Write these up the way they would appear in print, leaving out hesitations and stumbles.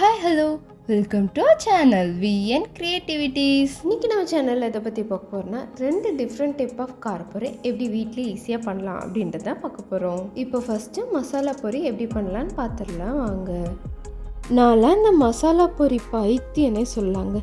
Hi hello welcome to our channel VN creativities. இன்றைக்கி நம்ம சேனலில் எதை பற்றி பார்க்க போகிறோம்னா 2 டிஃப்ரெண்ட் டைப் ஆஃப் காரப்பொரி எப்படி வீட்டிலே ஈஸியாக பண்ணலாம் அப்படின்றது தான் பார்க்க போகிறோம். இப்போ ஃபஸ்ட்டு மசாலா பொரி எப்படி பண்ணலான்னு பார்த்துடலாம் வாங்க. நான்லாம் இந்த மசாலா பொரி பைத்தியனே சொல்லாங்க.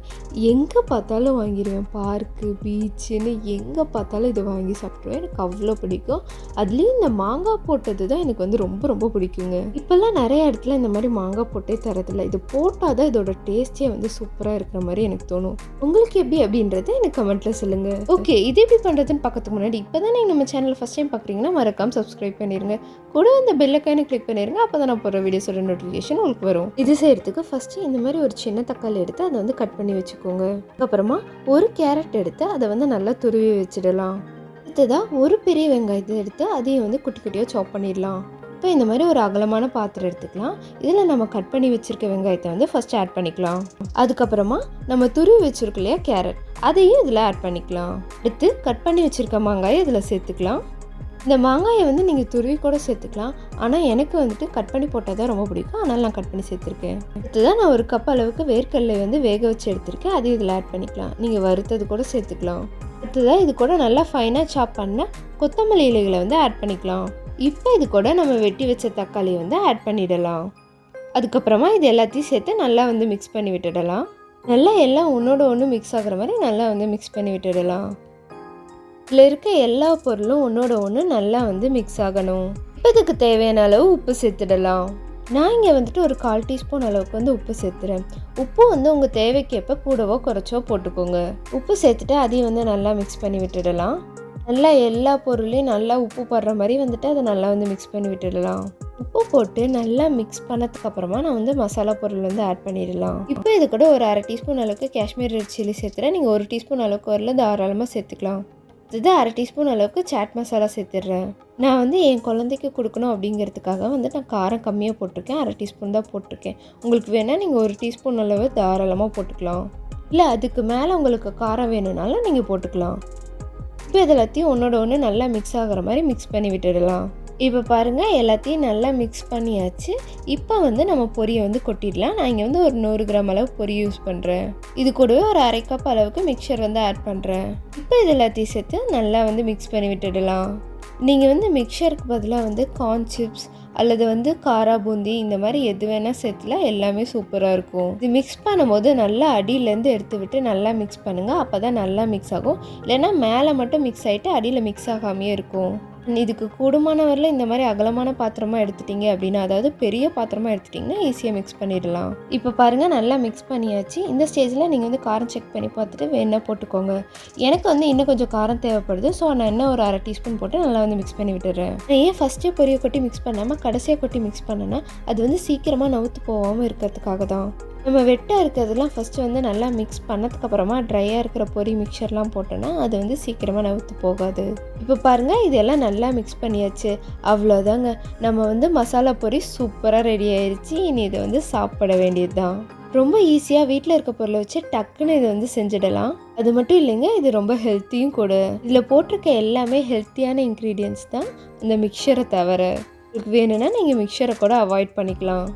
எங்கே பார்த்தாலும் வாங்கிடுவேன். பார்க்கு பீச்சுன்னு எங்கே பார்த்தாலும் இதை வாங்கி சாப்பிடுவேன். எனக்கு அவ்வளோ பிடிக்கும். அதுலேயும் இந்த மாங்காய் போட்டது தான் எனக்கு வந்து ரொம்ப ரொம்ப பிடிக்குங்க. இப்போல்லாம் நிறைய இடத்துல இந்த மாதிரி மாங்காய் போட்டே தரதில்லை. இது போட்டால் தான் இதோட டேஸ்ட்டே வந்து சூப்பராக இருக்கிற மாதிரி எனக்கு தோணும். உங்களுக்கு எப்படி அப்படின்றத எனக்கு கமெண்ட்டில் சொல்லுங்கள். ஓகே, இது எப்படி பண்ணுறதுன்னு பார்க்கறதுக்கு முன்னாடி இப்போ தான் நீங்கள் நம்ம சேனல் ஃபஸ்ட் டைம் பார்க்குறீங்கன்னா மறக்காமல் சப்ஸ்கிரைப் பண்ணிடுங்க. கூட இந்த பெல்லைக்கானு கிளிக் பண்ணிடுங்க. அப்போ தான் நான் போகிற வீடியோஸோட நோட்டிஃபிகேஷன் உங்களுக்கு வரும். இது செய்கிறதுக்கு ஃபஸ்ட்டு இந்த மாதிரி ஒரு சின்ன தக்காளி எடுத்து அதை வந்து கட் பண்ணி வச்சுக்கோங்க. அதுக்கப்புறமா ஒரு கேரட் எடுத்து அதை வந்து நல்லா துருவி வச்சிடலாம். அடுத்ததாக ஒரு பெரிய வெங்காயத்தை எடுத்து அதையும் வந்து குட்டி குட்டியாக சாப் பண்ணிடலாம். இப்போ இந்த மாதிரி ஒரு அகலமான பாத்திரம் எடுத்துக்கலாம். இதில் நம்ம கட் பண்ணி வச்சுருக்க வெங்காயத்தை வந்து ஃபஸ்ட்டு ஆட் பண்ணிக்கலாம். அதுக்கப்புறமா நம்ம துருவி வச்சுருக்க இல்லையா கேரட், அதையும் இதில் ஆட் பண்ணிக்கலாம். அடுத்து கட் பண்ணி வச்சுருக்க மாங்காயை இதில் சேர்த்துக்கலாம். இந்த மாங்காயை வந்து நீங்கள் துருவி கூட சேர்த்துக்கலாம். ஆனால் எனக்கு வந்துட்டு கட் பண்ணி போட்டால் தான் ரொம்ப பிடிக்கும். அதனால் நான் கட் பண்ணி சேர்த்துருக்கேன். அடுத்ததான் நான் ஒரு கப் அளவுக்கு வேர்க்கடலை வந்து வேக வச்சு எடுத்திருக்கேன். அதையும் இதில் ஆட் பண்ணிக்கலாம். நீங்கள் வறுத்தது கூட சேர்த்துக்கலாம். அடுத்ததாக இது கூட நல்லா ஃபைனாக சாப் பண்ண கொத்தமல்லி இலைகளை வந்து ஆட் பண்ணிக்கலாம். இப்போ இது கூட நம்ம வெட்டி வச்ச தக்காளியை வந்து ஆட் பண்ணிடலாம். அதுக்கப்புறமா இது எல்லாத்தையும் சேர்த்து நல்லா வந்து மிக்ஸ் பண்ணி விட்டுடலாம். நல்லா எல்லாம் ஒன்றோட ஒன்று மிக்ஸ் ஆகிற மாதிரி நல்லா வந்து மிக்ஸ் பண்ணி விட்டுடலாம். இதில் இருக்க எல்லா பொருளும் ஒன்றோட ஒன்று நல்லா வந்து மிக்ஸ் ஆகணும். இப்போ இதுக்கு தேவையான அளவு உப்பு சேர்த்துடலாம். நான் இங்கே வந்துட்டு ஒரு 1/4 டீஸ்பூன் அளவுக்கு வந்து உப்பு சேர்த்துறேன். உப்பு வந்து உங்கள் தேவைக்கேற்ப கூடவோ குறைச்சோ போட்டுக்கோங்க. உப்பு சேர்த்துட்டு அதையும் வந்து நல்லா மிக்ஸ் பண்ணி விட்டுடலாம். நல்லா எல்லா பொருளையும் நல்லா உப்பு போடுற மாதிரி வந்துட்டு அதை நல்லா வந்து மிக்ஸ் பண்ணி விட்டுடலாம். உப்பு போட்டு நல்லா மிக்ஸ் பண்ணதுக்கு அப்புறமா நான் வந்து மசாலா பொருள் வந்து ஆட் பண்ணிடலாம். இப்போ இது கூட ஒரு 1/2 டீஸ்பூன் அளவுக்கு காஷ்மீர் ரெட் சில்லி சேர்த்துறேன். நீங்கள் 1 டீஸ்பூன் அளவுக்கு வரல தாராளமாக சேர்த்துக்கலாம். இது 1/2 டீஸ்பூன் அளவுக்கு சாட் மசாலா சேர்த்துடுறேன். நான் வந்து என் குழந்தைக்கு கொடுக்கணும் அப்படிங்கிறதுக்காக வந்து நான் காரம் கம்மியாக போட்டிருக்கேன். 1/2 டீஸ்பூன் தான் போட்டிருக்கேன். உங்களுக்கு வேணால் நீங்கள் 1 டீஸ்பூன் அளவு தாராளமாக போட்டுக்கலாம். இல்லை அதுக்கு மேலே உங்களுக்கு காரம் வேணும்னாலும் நீங்கள் போட்டுக்கலாம். இப்போ இது எல்லாத்தையும் ஒன்றோட ஒன்று நல்லா மிக்ஸ் ஆகிற மாதிரி மிக்ஸ் பண்ணி விட்டுடலாம். இப்போ பாருங்கள், எல்லாத்தையும் நல்லா மிக்ஸ் பண்ணியாச்சு. இப்போ வந்து நம்ம பொரியை வந்து கொட்டிடலாம். நான் இங்கே வந்து ஒரு 100 கிராம் அளவு பொரி யூஸ் பண்ணுறேன். இது கூடவே ஒரு 1/2 கப் அளவுக்கு மிக்சர் வந்து ஆட் பண்ணுறேன். இப்போ இது எல்லாத்தையும் சேர்த்து நல்லா வந்து மிக்ஸ் பண்ணி விட்டுடலாம். நீங்கள் வந்து மிக்சருக்கு பதிலாக வந்து கார்ன் சிப்ஸ் அல்லது வந்து காரா பூந்தி இந்த மாதிரி எது வேணால் சேர்த்துலாம் எல்லாமே சூப்பராக இருக்கும். இது மிக்ஸ் பண்ணும்போது நல்லா அடியிலேருந்து எடுத்து விட்டு நல்லா மிக்ஸ் பண்ணுங்கள். அப்போ தான் நல்லா மிக்ஸ் ஆகும். இல்லைன்னா மேலே மட்டும் மிக்ஸ் ஆகிட்டு அடியில் மிக்ஸ் ஆகாமையே இருக்கும். இதுக்கு கூடுமானவரில் இந்த மாதிரி அகலமான பாத்திரமாக எடுத்துட்டிங்க அப்படின்னா, அதாவது பெரிய பாத்திரமாக எடுத்துட்டிங்கன்னா ஈஸியாக மிக்ஸ் பண்ணிடலாம். இப்போ பாருங்கள், நல்லா மிக்ஸ் பண்ணியாச்சு. இந்த ஸ்டேஜில் நீங்கள் வந்து காரம் செக் பண்ணி பார்த்துட்டு வேணா போட்டுக்கோங்க. எனக்கு வந்து இன்னும் கொஞ்சம் காரம் தேவைப்படுது. ஸோ நான் இன்னும் ஒரு 1/2 டீஸ்பூன் போட்டு நல்லா வந்து மிக்ஸ் பண்ணி விட்டுறேன். நான் ஏன் ஃபஸ்ட்டே பொரியை கொட்டி மிக்ஸ் பண்ணாமல் கடைசியாக கொட்டி மிக்ஸ் பண்ணேன்னா அது வந்து சீக்கிரமாக நவுத்து போகாமல் இருக்கிறதுக்காக தான். நம்ம வெட்டாக இருக்கிறதுலாம் ஃபஸ்ட்டு வந்து நல்லா மிக்ஸ் பண்ணதுக்கப்புறமா ட்ரையாக இருக்கிற பொரி மிக்சர்லாம் போட்டோன்னா அது வந்து சீக்கிரமாக நவுத்து போகாது. இப்போ பாருங்கள், இதெல்லாம் நல்லா மிக்ஸ் பண்ணியாச்சு. அவ்வளோதாங்க, நம்ம வந்து மசாலா பொரி சூப்பராக ரெடி ஆயிடுச்சு. இனி இதை வந்து சாப்பிட வேண்டியது தான். ரொம்ப ஈஸியாக வீட்டில் இருக்க பொருளை வச்சு டக்குன்னு இதை வந்து செஞ்சிடலாம். அது மட்டும் இல்லைங்க, இது ரொம்ப ஹெல்த்தியும் கூட. இதில் போட்டிருக்க எல்லாமே ஹெல்த்தியான இன்க்ரீடியன்ட்ஸ் தான், இந்த மிக்சரை தவிர. உங்களுக்கு வேணும்னா நீங்கள் மிக்சரை கூட அவாய்ட் பண்ணிக்கலாம்.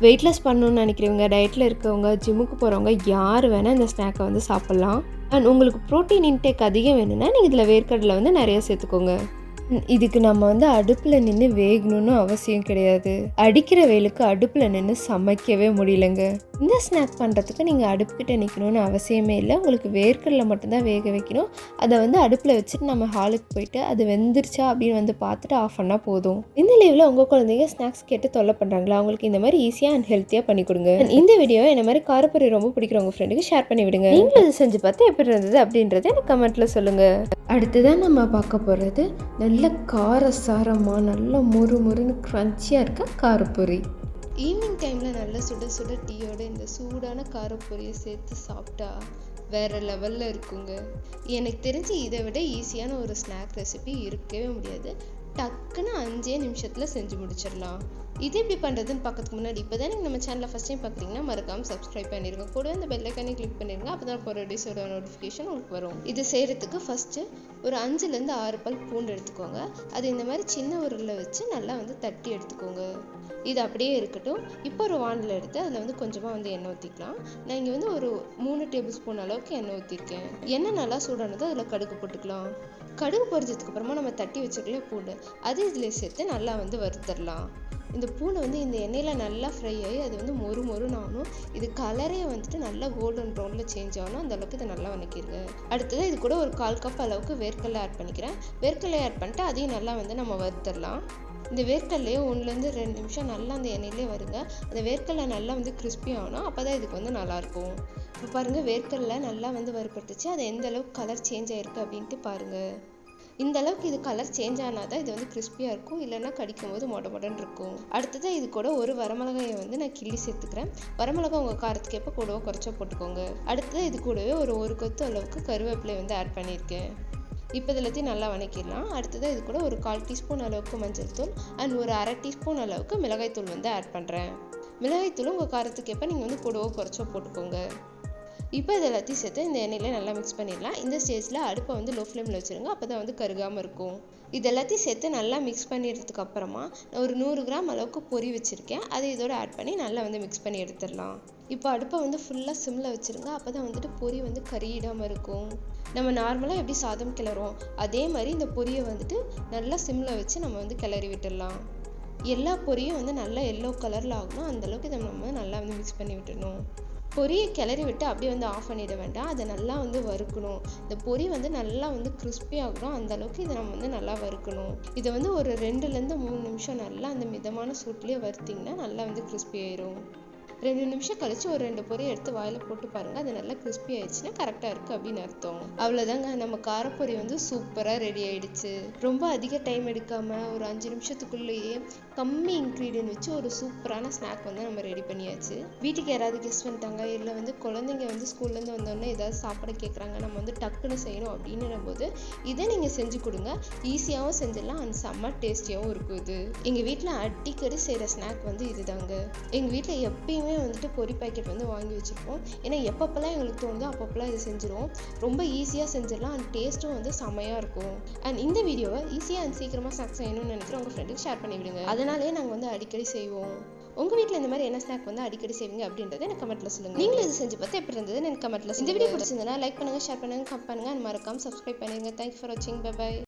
வெயிட்லெஸ் பண்ணணும்னு நினைக்கிறவங்க, டயட்டில் இருக்கவங்க, ஜிம்முக்கு போகிறவங்க யார் வேணால் இந்த ஸ்நாக்கை வந்து சாப்பிட்லாம். அண்ட் உங்களுக்கு ப்ரோட்டீன் இன்டேக் அதிகம் வேணும்னா நீங்கள் இதில் வேர்க்கடலை வந்து நிறைய சேர்த்துக்கோங்க. இதுக்கு நம்ம வந்து அடுப்பில் நின்று வேகணும்னு அவசியம் கிடையாது. அடிக்கிற வெயிலுக்கு அடுப்பில் நின்று சமைக்கவே முடியலங்க. இந்த ஸ்நாக் பண்ணுறதுக்கு நீங்கள் அடுப்புக்கிட்ட நிற்கணும்னு அவசியமே இல்லை. உங்களுக்கு வேர்க்கடலை மட்டும்தான் வேக வைக்கணும். அதை வந்து அடுப்பில் வச்சுட்டு நம்ம ஹாலுக்கு போயிட்டு அது வெந்துருச்சா அப்படின்னு வந்து பார்த்துட்டு ஆஃப் பண்ணால் போதும். இந்த லீவில் உங்கள் குழந்தைங்க ஸ்நாக்ஸ் கேட்டு தொல்லை பண்ணுறாங்களா? அவங்களுக்கு இந்த மாதிரி ஈஸியாக அண்ட் ஹெல்த்தியாக பண்ணி கொடுங்க. இந்த வீடியோவை இந்த மாதிரி காரப்பொரி ரொம்ப பிடிக்கிற உங்கள் ஃப்ரெண்டுக்கு ஷேர் பண்ணி விடுங்க. நீங்கள் அதை செஞ்சு பார்த்து எப்படி இருந்தது அப்படின்றத எனக்கு கமெண்ட்டில் சொல்லுங்கள். அடுத்ததான் நம்ம பார்க்க போகிறது நல்ல காரசாரமாக நல்ல மொறுன்னு க்ரன்ச்சியாக இருக்க காரப்பொரி. ஈவினிங் டைமில் நல்ல சுட சுட டீயோட இந்த சூடான காரப்பொரியை சேர்த்து சாப்பிட்டா வேறு லெவலில் இருக்குங்க. எனக்கு தெரிஞ்சு இதை விட ஈஸியான ஒரு ஸ்நாக் ரெசிபி இருக்கவே முடியாது. டக்குன்னு 5 நிமிஷத்தில் செஞ்சு முடிச்சிடலாம். இது எப்படி பண்ணுறதுன்னு பார்க்கறதுக்கு முன்னாடி இப்போ தான் நீங்கள் நம்ம சேனலில் ஃபஸ்ட் டைம் பார்க்குறீங்கன்னா மறக்காமல் சப்ஸ்கிரைப் பண்ணிடுங்க. கூட அந்த பெல் ஐக்கானே கிளிக் பண்ணிடுங்க. அப்போ தான் போகிற டிஷோட நோட்டிஃபிகேஷன் உங்களுக்கு வரும். இது செய்கிறதுக்கு ஃபஸ்ட்டு ஒரு 5லேருந்து 6 பல் பூண்டு எடுத்துக்கோங்க. அது இந்த மாதிரி சின்ன உருளில் வச்சு நல்லா தட்டி எடுத்துக்கோங்க. இது அப்படியே இருக்கட்டும். இப்போ ஒரு வானலில் எடுத்து அதில் கொஞ்சமாக எண்ணெய் ஊற்றிக்கலாம். நான் இங்கே ஒரு 3 டேபிள் ஸ்பூன் அளவுக்கு எண்ணெய் ஊற்றிருக்கேன். எண்ணெய் நல்லா சூடானது அதில் கடுகு போட்டுக்கலாம். கடுகு பொரிஞ்சதுக்கப்புறமா நம்ம தட்டி வச்சுருக்கல பூண்டு அது இதில் சேர்த்து நல்லா வறுத்தரலாம். இந்த பூண்டு இந்த எண்ணெயில் நல்லா ஃப்ரை ஆகி அது மொறு மொறுன்னு ஆகணும். இது கலரே நல்லா கோல்டன் ப்ரௌனில் சேஞ்ச் ஆகணும். அந்த அளவுக்கு இதை நல்லா வதக்கிடுங்க. அடுத்தது இது கூட ஒரு 1/4 கப் அளவுக்கு வேர்க்கடலை ஆட் பண்ணிக்கிறேன். வேர்க்கடலை ஆட் பண்ணிட்டு அதையும் நல்லா நம்ம வறுத்தரலாம். இந்த வேர்க்கடலையே 1லேருந்து 2 நிமிஷம் நல்லா அந்த எண்ணெயிலே வருங்க. அந்த வேர்க்கடலை நல்லா கிறிஸ்பி ஆகணும். அப்போ தான் இதுக்கு நல்லாயிருக்கும். இப்போ பாருங்கள், வேர்க்கடலை நல்லா வறுபட்டுச்சு. அது எந்த அளவுக்கு கலர் சேஞ்ச் ஆகிருக்கு அப்படின்ட்டு பாருங்கள். இந்த அளவுக்கு இது கலர் சேஞ்ச் ஆனால் தான் இது கிறிஸ்பியாக இருக்கும். இல்லைன்னா கடிக்கும் போது மொடன்னு இருக்கும். அடுத்தது இது கூட ஒரு வரமிளகாயை நான் கிள்ளி சேர்த்துக்கிறேன். வரமிளகாய் உங்கள் காரத்துக்கு எப்போ கூடவோ குறைச்சா போட்டுக்கோங்க. அடுத்தது இது கூடவே ஒரு கொத்து அளவுக்கு கருவேப்பிலை ஆட் பண்ணியிருக்கேன். இப்போ எல்லாத்தையும் நல்லா வதக்கிடலாம். அடுத்தது இது கூட ஒரு 1/4 டீஸ்பூன் அளவுக்கு மஞ்சள் தூள் அண்ட் ஒரு 1/2 டீஸ்பூன் அளவுக்கு மிளகாய்த்தூள் ஆட் பண்ணுறேன். மிளகாய்த்தூள் உங்கள் காரத்துக்கு எப்போ நீங்கள் கூடவோ குறைச்சோ போட்டுக்கோங்க. இப்போ இது எல்லாத்தையும் சேர்த்து இந்த எண்ணெயில் நல்லா மிக்ஸ் பண்ணிடலாம். இந்த ஸ்டேஜில் அடுப்பை லோ ஃப்ளேமில் வச்சுருங்க. அப்போ தான் கருகாமல் இருக்கும். இது எல்லாத்தையும் சேர்த்து நல்லா மிக்ஸ் பண்ணிடுறதுக்கு அப்புறமா நான் ஒரு 100 கிராம் அளவுக்கு பொரி வச்சுருக்கேன். அதை இதோட ஆட் பண்ணி நல்லா மிக்ஸ் பண்ணி எடுத்துடலாம். இப்போ அடுப்பை ஃபுல்லாக சிம்மில் வச்சுருங்க. அப்போ தான் பொரி கறியிடாமல் இருக்கும். நம்ம நார்மலாக எப்படி சாதம் கிளறோம் அதே மாதிரி இந்த பொரியை நல்லா சிம்மில் வச்சு நம்ம கிளறி விட்டுடலாம். எல்லா பொரியும் நல்லா எல்லோ கலரில் ஆகணும். அந்தளவுக்கு இதை நம்ம நல்லா மிக்ஸ் பண்ணி விட்டுடணும். பொரியை கிளறி விட்டு அப்படியே ஆஃப் பண்ணிட வேண்டாம். அதை நல்லா வறுக்கணும். இந்த பொரி நல்லா கிறிஸ்பி ஆகணும். அந்த அளவுக்கு இதை நம்ம நல்லா வறுக்கணும். இதை ஒரு 2லேருந்து 3 நிமிஷம் நல்லா அந்த மிதமான சூட்லேயே வறுத்திங்கன்னா நல்லா கிறிஸ்பி ஆயிரும். 2 நிமிஷம் கழிச்சு ஒரு 2 பொரி எடுத்து வாயில் போட்டு பாருங்கள். அது நல்லா கிறிஸ்பி ஆயிடுச்சுன்னா கரெக்டாக இருக்குது அப்படின்னு அர்த்தம். அவ்வளோதாங்க, நம்ம காரப்பொரி சூப்பராக ரெடி ஆயிடுச்சு. ரொம்ப அதிக டைம் எடுக்காமல் ஒரு 5 நிமிஷத்துக்குள்ளேயே கம்மி இன்க்ரீடியன்ட் வச்சு ஒரு சூப்பரான ஸ்நாக் நம்ம ரெடி பண்ணியாச்சு. வீட்டுக்கு யாராவது கெஸ்ட் வந்துட்டாங்க, இல்லை குழந்தைங்க ஸ்கூல்லேருந்து வந்தோடனே ஏதாவது சாப்பிட கேட்குறாங்க, நம்ம டக்குன்னு செய்யணும் அப்படின்னும் போது இதை நீங்கள் செஞ்சு கொடுங்க. ஈஸியாகவும் செஞ்சிடலாம் அண்ட் செம்ம டேஸ்டியாகவும் இருக்கும். இது எங்கள் வீட்டில் அடிக்கடி செய்கிற ஸ்நாக் இதுதாங்க. எங்கள் வீட்டில் எப்பயுமே பொரி பாக்கெட் வாங்கி வச்சுருப்போம். ஏன்னா எப்பப்பெல்லாம் எங்களுக்கு தோணுதோ அப்பப்பெல்லாம் இது செஞ்சுருவோம். ரொம்ப ஈஸியாக செஞ்சிடலாம் அண்ட் டேஸ்ட்டும் செம்மையாக இருக்கும். அண்ட் இந்த வீடியோவை ஈஸியாக அண்ட் சீக்கிரமாக ஸ்நாக்ஸ் செய்யணும்னு நினைக்கிறேன் உங்கள் ஃப்ரெண்டுக்கு ஷேர் பண்ணி விடுங்க. அதனாலே நாங்கள் அடிக்கடி செய்வோம். உங்கள் வீட்டில் இந்த மாதிரி என்ன ஸ்நாக் அடிக்கடி செய்வீங்க அப்படின்றத எனக்கு கமெண்ட்டில் சொல்லுங்கள். நீங்களும் இது செஞ்சு பார்த்து எப்படி இருந்ததுன்னு எனக்கு கமெண்ட்டில் சொல்லுங்கள். இந்த வீடியோ பிடிச்சிருந்தா லைக் பண்ணுங்கள், ஷேர் பண்ணுங்கள், கமெண்ட் பண்ணுங்கள் அண்ட் மறக்காம சப்ஸ்கிரைப் பண்ணிடுங்க. தேங்க்ஸ் ஃபார் வாட்சிங். பை.